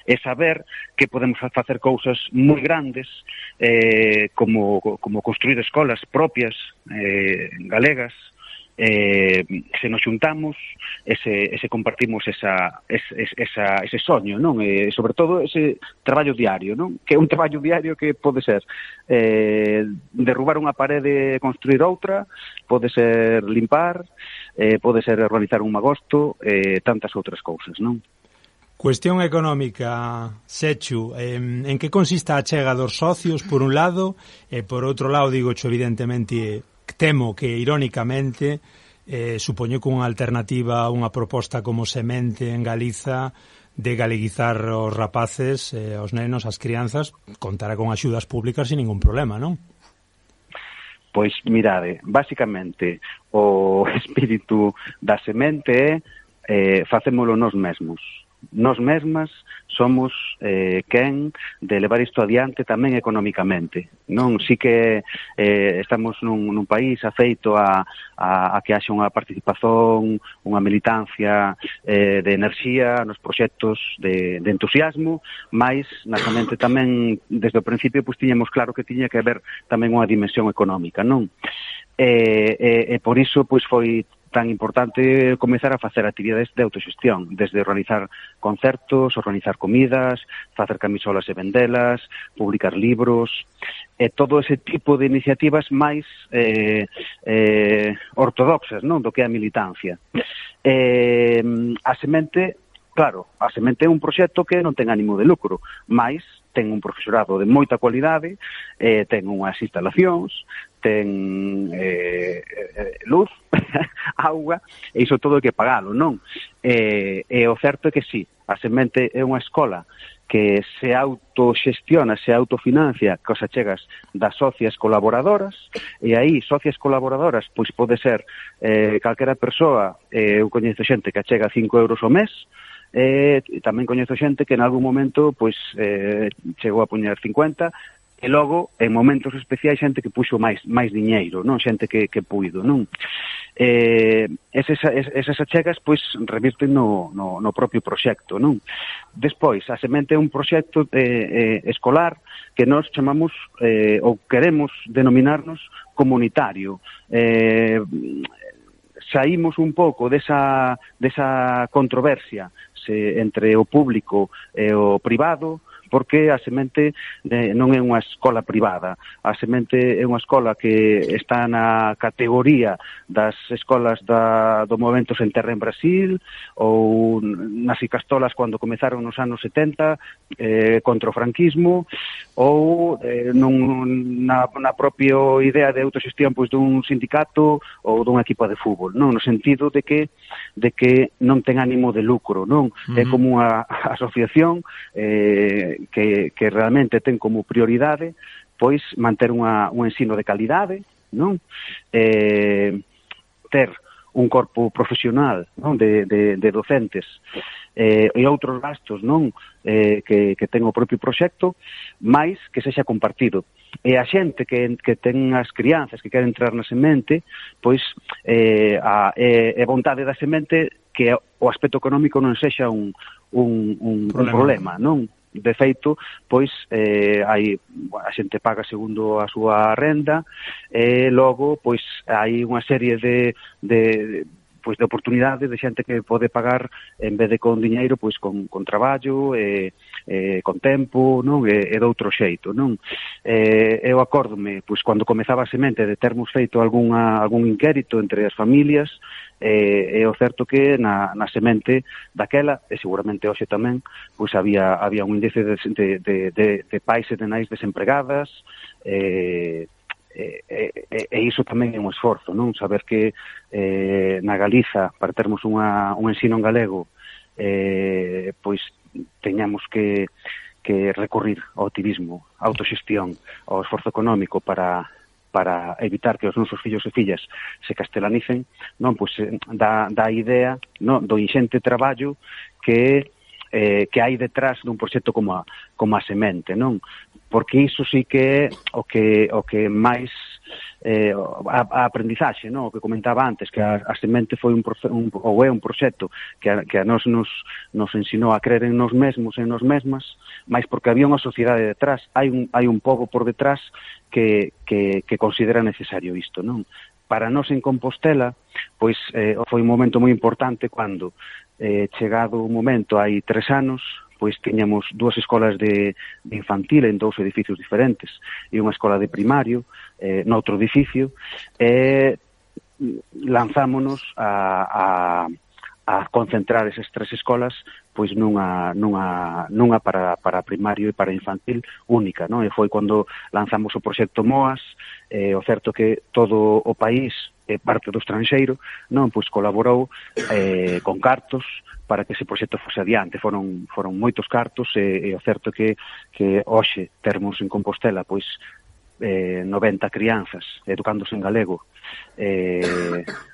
[SPEAKER 7] e saber que podemos facer cousas moi grandes, como construir escolas propias, galegas, se nos xuntamos e se compartimos ese soño, non? E sobre todo ese traballo diario, non? Que é un traballo diario que pode ser derrubar unha parede e construir outra, pode ser limpar, pode ser organizar un magosto, tantas outras cousas, non?
[SPEAKER 1] Cuestión económica, Sechu, en que consiste a achega dos socios, por un lado, e por outro lado, digocho evidentemente, temo que, irónicamente, supoño que unha alternativa, unha proposta como Semente en Galiza de galeguizar os rapaces, os nenos, as crianzas, contará con axudas públicas sin ningún problema, non?
[SPEAKER 7] Pois, mirade, basicamente, o espírito da Semente é facémolo nós mesmos. Nós mesmas somos quen de levar isto adiante tamén económicamente, non? Si que estamos nun país afeito a que haxa unha participación, unha militancia de enerxía nos proxectos de entusiasmo, mais nasamente tamén desde o principio pois tiñamos claro que tiña que haber tamén unha dimensión económica, non? E por iso pois foi tan importante comezar a facer actividades de autoxestión, desde organizar concertos, organizar comidas, facer camisolas e vendelas, publicar libros, e todo ese tipo de iniciativas máis ortodoxas, non, do que é a militancia. A Semente, claro, a Semente é un proxecto que non ten ánimo de lucro, mais ten un profesorado de moita cualidade, ten unhas instalacións, ten luz, auga, e iso todo hai que pagalo, non? E o certo é que sí, a Semente é unha escola que se autoxestiona, se autofinancia cos achegas das socias colaboradoras, e aí socias colaboradoras pois pode ser calquera persoa, eu coñezo xente que achega 5 euros ao mes, tamén coñezo xente que en algún momento pois chegou a poñer 50, e logo, en momentos especiais, xente que puxo máis diñeiro, non? Xente que puido, non? Esas achegas, pois, revirten no propio proxecto, non? Despois, a Semente é un proxecto escolar que nós chamamos, ou queremos denominarnos comunitario. Saímos un pouco desa controversia entre o público e o privado, porque a Semente non é unha escola privada. A Semente é unha escola que está na categoría das escolas do movimento Sen Terra en Brasil, ou nas Icastolas cando comezaron nos anos 70 contra o franquismo, ou na propia idea de autoxestión pois dun sindicato ou dun equipo de fútbol, non? No sentido de que non ten ánimo de lucro, non? É como unha asociación que realmente ten como prioridade pois manter un ensino de calidade, non? Ter un corpo profesional, non? De docentes e outros gastos, non? Que ten o propio proxecto, máis que sexa compartido. E a xente que ten as crianzas que queren entrar na Semente, pois é vontade da Semente que o aspecto económico non sexa un problema, non? De feito, pois a xente paga segundo a súa renda e logo pois hai unha serie de oportunidades de xente que pode pagar en vez de con diñeiro, pois con traballo con tempo, non? E de outro xeito, non? Eu acórdome, pois cando comezaba a Semente de termos feito algún inquérito entre as familias, é o certo que na Semente daquela, e seguramente hoxe tamén, pois había un índice de pais e de nais desempregadas, e iso tamén é un esforzo, non? Saber que na Galiza, para termos un ensino en galego, pois teñamos que recurrir ao activismo, á autoxestión, ao esforzo económico para evitar que os nosos fillos e fillas se castelanicen, non? Pois dá a idea, non, do inxente traballo que hai detrás dun proxecto como a semente, non? Porque iso sí que é o que máis a aprendizaxe, non? O que comentaba antes, que a semente foi un proxecto que a nos ensinou a creer en nos mesmos, en nos mesmas, máis porque había unha sociedade detrás, hai un pobo por detrás que considera necesario isto, non? Para nós en Compostela, pois foi un momento moi importante cando, chegado o momento, hai 3 anos, pois tiñamos 2 escolas de infantil en 2 edificios diferentes e unha escola de primario noutro edificio, e lanzámonos a concentrar esas 3 escolas pois nunha para primario e para infantil única, non? E foi cando lanzamos o proxecto MOAS. O certo que todo o país e parte do estranxeiro, non, pois colaborou con cartos para que ese proxecto fose adiante. Foron moitos cartos e o certo que hoxe termos en Compostela pois 90 crianzas educándose en galego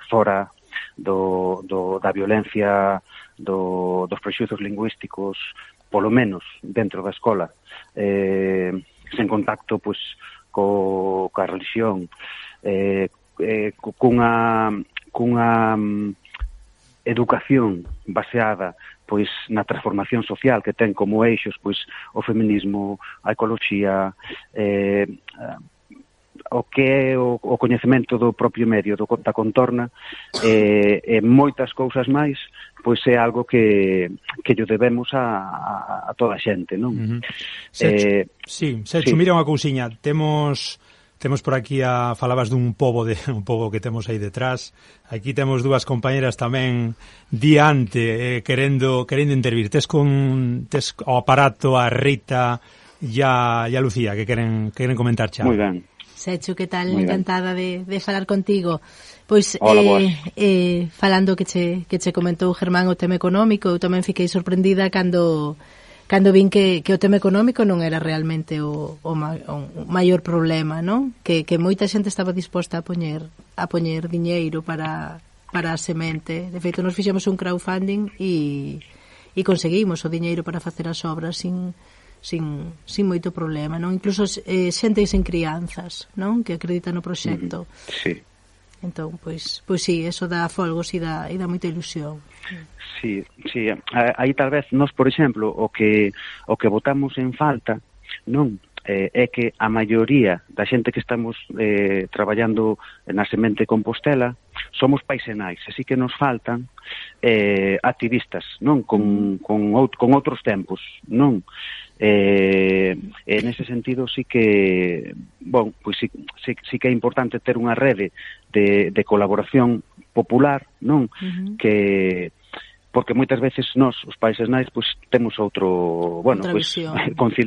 [SPEAKER 7] fora da violencia, dos prexuizos lingüísticos, polo menos dentro da escola, sen contacto pois coa religión, cunha educación baseada pois na transformación social que ten como eixos pois o feminismo, a ecoloxía, o que é o coñecemento do propio medio, da contorna, e moitas cousas máis, pois é algo que lle debemos a toda a xente, non?
[SPEAKER 1] Sergio, mira unha cousiña, temos por aquí falabas dun pobo que temos aí detrás. Aquí temos 2 compañeras tamén diante querendo intervir. Tes o aparato a Rita e a Lucía que queren comentar xa.
[SPEAKER 7] Moi ben.
[SPEAKER 2] Secho, que tal? Encantada de falar contigo. Pois, falando que che comentou Germán o tema económico, eu tamén fiquei sorprendida cando vin que o tema económico non era realmente o maior problema, non? Que moita xente estaba disposta a poñer diñeiro para a semente. De feito, nos fixemos un crowdfunding e conseguimos o diñeiro para facer as obras sin moito problema, non? Incluso xente sen crianzas, non? Que acredita no proxecto.
[SPEAKER 7] Sí.
[SPEAKER 2] Entón, pois sí, eso dá folgos e dá moita ilusión.
[SPEAKER 7] Sí. Aí tal vez nós, por exemplo, o que botamos en falta, non? É que a maioría da xente que estamos traballando na semente Compostela somos pais e nais, así que nos faltan activistas, non? Con outros tempos, non? En ese sentido sí que pois sí que é importante ter unha rede de colaboración popular, non? Que porque moitas veces nós, os pais e nais, pois temos outro, pois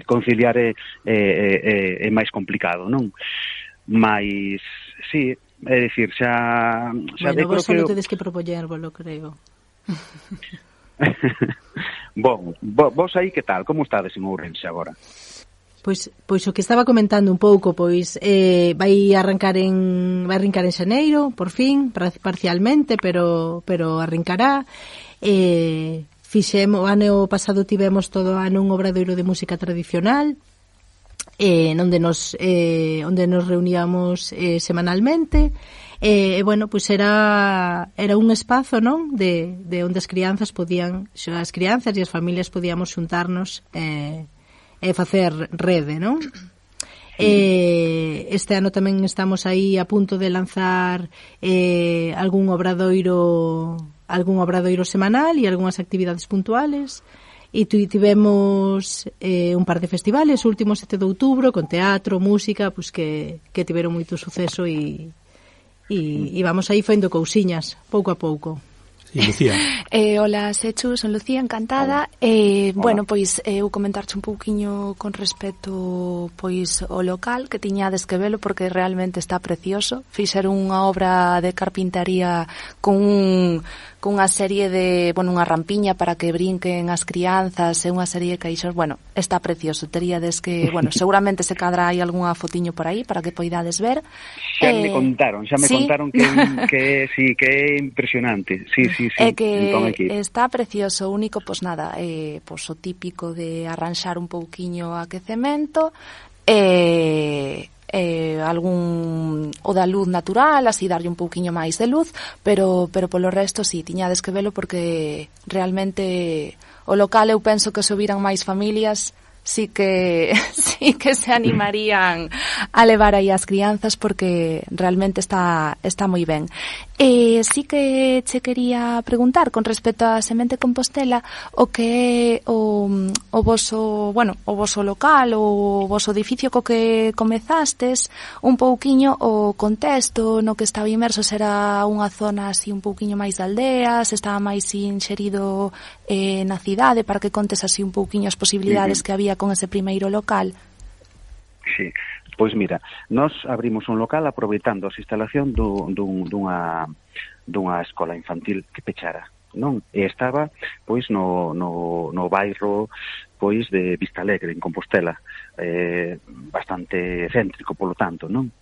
[SPEAKER 7] conciliar é máis complicado, non? Mais sí, é dicir, xa
[SPEAKER 2] vos só tedes que propoñérvolo, creo.
[SPEAKER 7] Vos aí que tal? Como estades en Ourense agora?
[SPEAKER 2] Pois o que estaba comentando un pouco, pois vai arrancar en xaneiro, por fin, parcialmente, pero arrancará. Fixemos, o ano pasado tivemos todo o ano un obradoiro de música tradicional, onde nos reuníamos semanalmente. Pois era un espazo, non? De onde as crianzas e as familias podíamos xuntarnos e facer rede, non? Este ano tamén estamos aí a punto de lanzar algún obradoiro semanal e algunhas actividades puntuales. E tivemos un par de festivales, o último 7 de outubro, con teatro, música, pois que tiveron moito suceso e vamos aí fendo cousiñas, pouco a pouco.
[SPEAKER 1] Sí, Lucía.
[SPEAKER 3] Hola, Sechu, son Lucía, encantada. Bueno, pois eu comentarche un pouquiño con respecto pois ao local, que tiñades que velo porque realmente está precioso. Fixeron unha obra de carpintaría con unha serie de, bueno, unha rampiña para que brinquen as crianzas e unha serie de caixos. Bueno, está precioso. Teríades que, bueno, seguramente se cadra hai algunha fotiño por aí para que poidades ver.
[SPEAKER 7] Xa me contaron que sí, que é impresionante. Sí.
[SPEAKER 3] É que entón, está precioso, único, pois nada, pois o típico de arranxar un pouquiño o aquecemento, algún o da luz natural, así darlle un pouquiño máis de luz, pero polo resto sí, tiñades que velo porque realmente o local eu penso que se viran máis familias sí que se animarían a levar aí as crianzas porque realmente está moi ben. Sí que che quería preguntar con respecto á Semente Compostela o que é o voso local, o voso edificio co que comezastes, un pouquiño o contexto no que estaba inmerso, era unha zona así un pouquiño máis de aldeas, estaba máis inxerido na cidade, para que contes así un pouquiño as posibilidades que había con ese primeiro local.
[SPEAKER 7] Sí. Pois mira, nós abrimos un local aproveitando a instalación dunha escola infantil que pechara, non? E estaba, pois, no bairro, pois, de Vistalegre, en Compostela, bastante céntrico, polo tanto, non?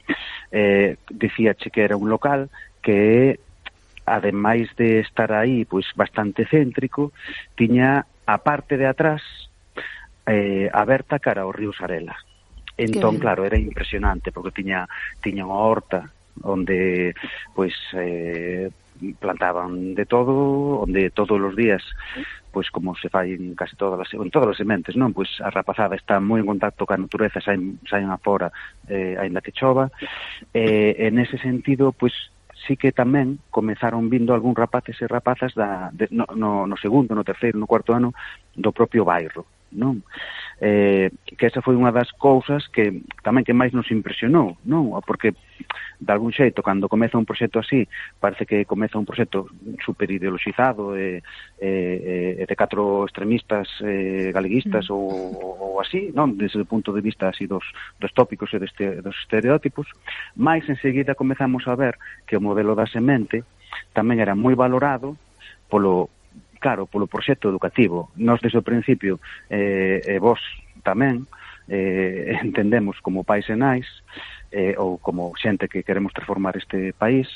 [SPEAKER 7] Dicíache que era un local que, ademais de estar aí, pois, bastante céntrico, tiña a parte de atrás aberta cara ao río Sarela. Entón, claro, era impresionante porque tiña unha horta onde pois plantaban de todo, onde todos os días, pois como se fai en casi todas as sementes, non? Pois a rapazada está moi en contacto ca natureza, saen afora aínda que chova. En ese sentido, pois sí que tamén comezaron vindo algún rapaces e rapazas no segundo, no terceiro, no cuarto ano do propio bairro, non? Que esa foi unha das cousas que tamén que máis nos impresionou, non? Porque de algún xeito, cando comeza un proxecto así, parece que comeza un proxecto super ideoloxizado de 4 extremistas galeguistas ou así, non? Desde o punto de vista así dos tópicos e dos estereótipos, máis enseguida comezamos a ver que o modelo da semente tamén era moi valorado polo proxecto educativo. Nós, desde o principio, vos tamén, entendemos como pais e nais, ou como xente que queremos transformar este país,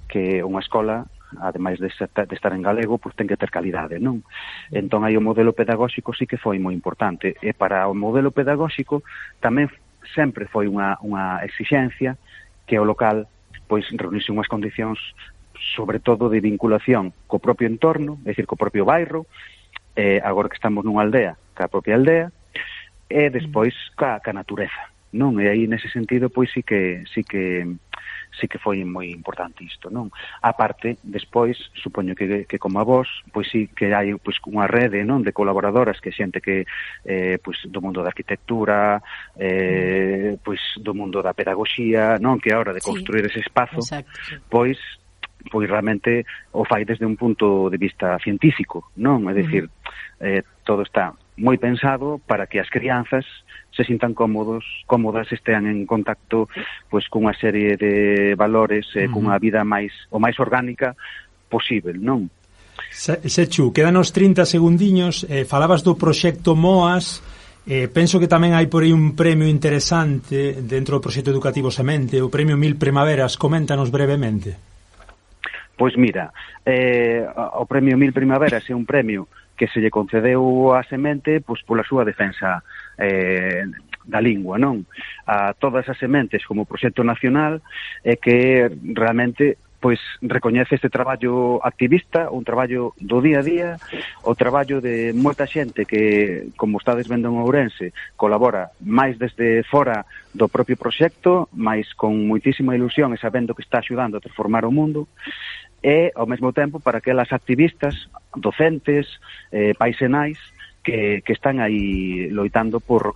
[SPEAKER 7] que unha escola, ademais de estar en galego, pois ten que ter calidade, non? Entón, aí o modelo pedagóxico sí que foi moi importante. E para o modelo pedagóxico tamén sempre foi unha exixencia que o local pois reunise unhas condicións sobre todo de vinculación co propio entorno, é dicir, co propio bairro, agora que estamos nunha aldea, ca propia aldea, e despois ca natureza, non? E aí, nese sentido, pois sí que foi moi importante isto, non? A parte, despois, supoño que como a vos, pois sí que hai pois unha rede, non, de colaboradoras que xente que pois do mundo da arquitectura, pois do mundo da pedagogía, non, que a hora de construir ese espazo, pois realmente o fai desde un punto de vista científico, non? É dicir, todo está moi pensado para que as crianzas se sintan cómodas, estean en contacto pois cunha serie de valores, cunha vida máis orgánica posible, non?
[SPEAKER 1] Sechu, quedanos 30 segundiños, falabas do proxecto MOAS, penso que tamén hai por aí un premio interesante dentro do proxecto educativo Semente, o premio 1000 Primaveras, coméntanos brevemente.
[SPEAKER 7] Pois mira, o premio 1000 Primaveras é un premio que se lle concedeu á Semente pois pola súa defensa da lingua, non? A todas as sementes como proxecto nacional que realmente pois recoñece este traballo activista, un traballo do día a día, o traballo de moita xente que, como estades vendo en Ourense, colabora máis desde fora do propio proxecto, máis con moitísima ilusión e sabendo que está axudando a transformar o mundo, e, ao mesmo tempo, para aquelas activistas, docentes, pais e nais, que están aí loitando por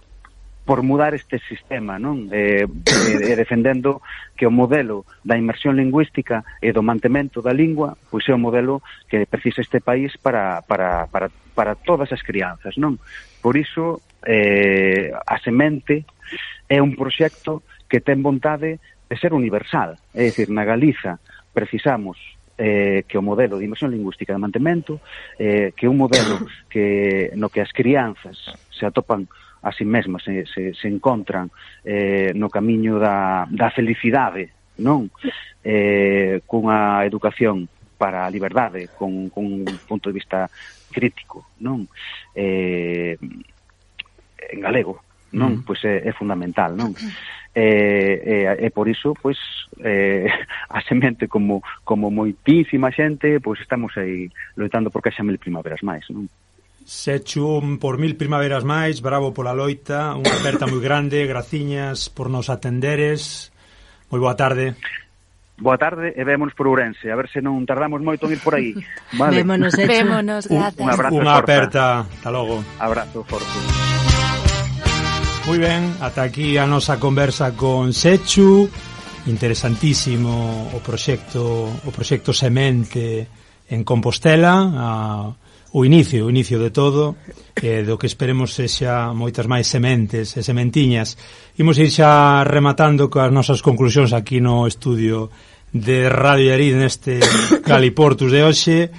[SPEAKER 7] por mudar este sistema, non? Defendendo que o modelo da inmersión lingüística e do mantemento da lingua pois é o modelo que precisa este país para todas as crianzas, non? Por iso, a Semente é un proxecto que ten vontade de ser universal, é dicir, na Galiza precisamos que o modelo de inmersión lingüística de mantemento, que un modelo no que as crianzas se atopan a si mesmas, se encontran no camiño da felicidade, non? Cunha educación para a liberdade, con un punto de vista crítico, non? En galego, non? Pois é fundamental, non? E por iso, pois, a Semente como moitísima xente, pois estamos aí loitando por que haxa 1000 primaveras máis, non?
[SPEAKER 1] Sechu por 1000 primaveras máis, bravo pola loita, unha aperta moi grande, graciñas por nos atenderes. Moi boa tarde.
[SPEAKER 7] Boa tarde e vémonos por Ourense, a ver se non tardamos moito en ir por aí. Vale.
[SPEAKER 2] Vémonos, Sechu.
[SPEAKER 3] Vémonos, gracias.
[SPEAKER 7] Un abrazo
[SPEAKER 1] Unha
[SPEAKER 7] forte.
[SPEAKER 1] aperta, ata logo.
[SPEAKER 7] Abrazo forte.
[SPEAKER 1] Moi ben, ata aquí a nosa conversa con Sechu. Interesantísimo o proxecto Semente en Compostela, o inicio de todo, do que esperemos sexa moitas máis sementes e sementiñas. Imos ir xa rematando coas nosas conclusións aquí no estudio de Radio Llarid neste Galiportus de hoxe.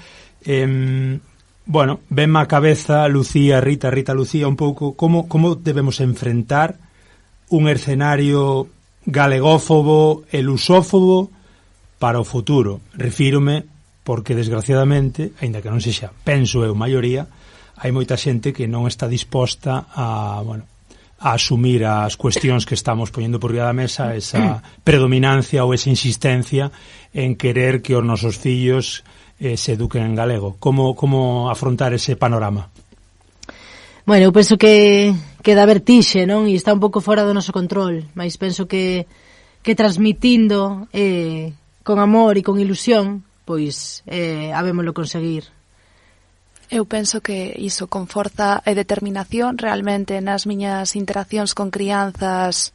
[SPEAKER 1] Bueno, venme a cabeza Rita Lucía, un pouco como debemos enfrentar un escenario galegófobo e lusófobo para o futuro. Refírome porque, desgraciadamente, aínda que non sexa, penso eu, maioría, hai moita xente que non está disposta a asumir as cuestións que estamos poñendo por riba da mesa, esa predominancia ou esa insistencia en querer que os nosos fillos se eduquen en galego. Como afrontar ese panorama?
[SPEAKER 2] Bueno, eu penso que dá vertixe, non? E está un pouco fora do noso control, mas penso que transmitindo con amor e con ilusión, pois habémoslo conseguir.
[SPEAKER 3] Eu penso que iso con forza e determinación realmente nas miñas interaccións con crianzas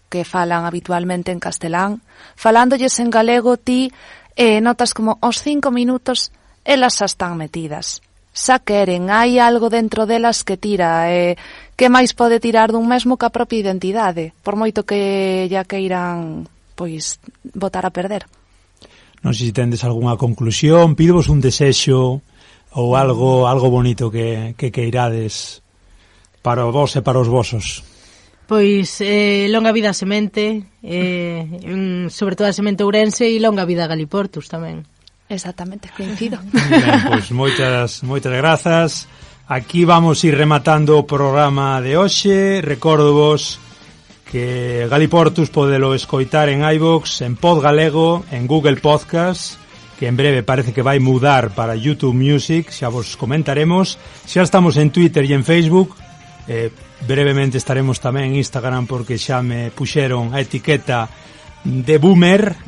[SPEAKER 3] que falan habitualmente en castelán, falándolles en galego, ti notas como aos 5 minutos elas xa están metidas. Xa queren, hai algo dentro delas que tira, que máis pode tirar dun mesmo que a propia identidade, por moito que ya queiran pois botar a perder.
[SPEAKER 1] Non sei se tendes algunha conclusión, pídevos un desexo ou algo bonito que queirades para vos e para os vosos.
[SPEAKER 2] Pois longa vida a Semente, sobre todo a Semente Ourense, e longa vida a Galiportus tamén.
[SPEAKER 3] Exactamente, coincido.
[SPEAKER 1] Ben, pois moitas grazas. Aquí vamos ir rematando o programa de hoxe. Recórdovos que Galiportus podelo escoitar en iVoox, en Pod Galego, en Google Podcast, que en breve parece que vai mudar para YouTube Music, xa vos comentaremos. Xa estamos en Twitter e en Facebook, brevemente estaremos tamén en Instagram porque xa me puxeron a etiqueta de Boomer.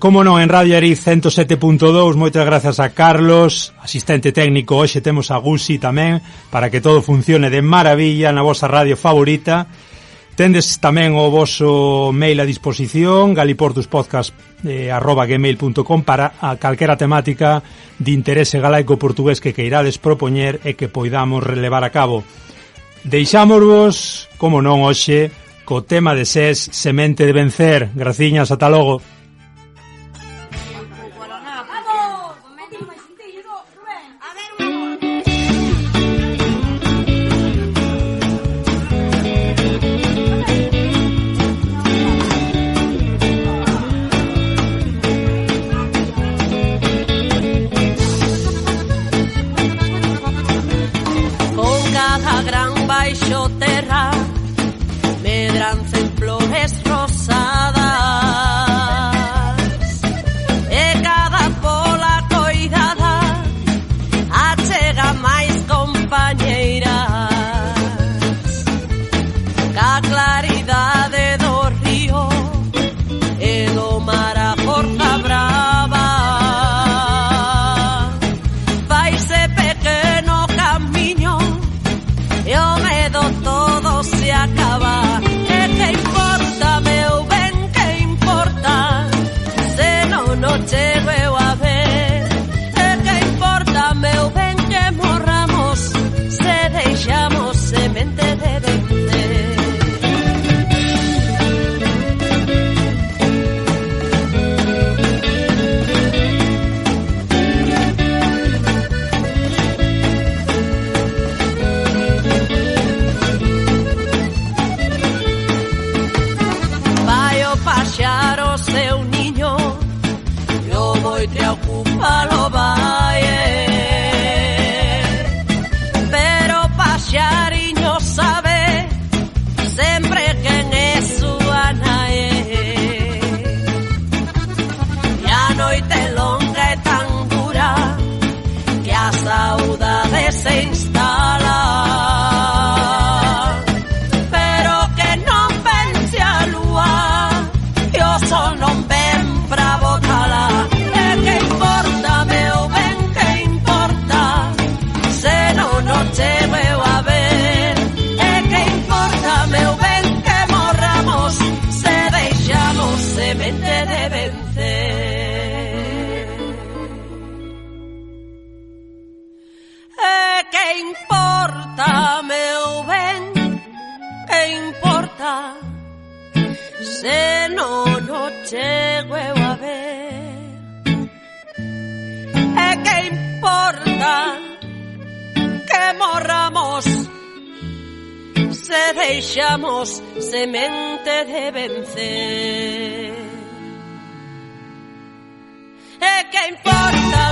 [SPEAKER 1] Como non, en Radio Llarid 107.2, moitas grazas a Carlos, asistente técnico. Hoxe temos a Gusi tamén, para que todo funcione de maravilla na vosa radio favorita. Tendes tamén o voso mail a disposición, galiportuspodcast@gmail.com, para a calquera temática de interese galaico-portugués que queirades propoñer e que poidamos relevar a cabo. Deixámosvos, como non hoxe, co tema de SES, Semente de Vencer. Graciñas, ata logo.
[SPEAKER 8] Terra, medranza en flores rosadas. noite ocupa lo valle. Pero paxariño sabe sempre quen é súa nai. E a noite longa é tan dura que a saudade se instala. Pero que non pense a lúa e o sol non ven pra botala. E que importa, meu ben, que importa se non o chego a ver. E que importa, meu ben, que morramos se deixamos semente de vencer. E que importa, meu ben, que importa se non o chego a ver. E que importa que morramos se deixamos semente de vencer. E que importa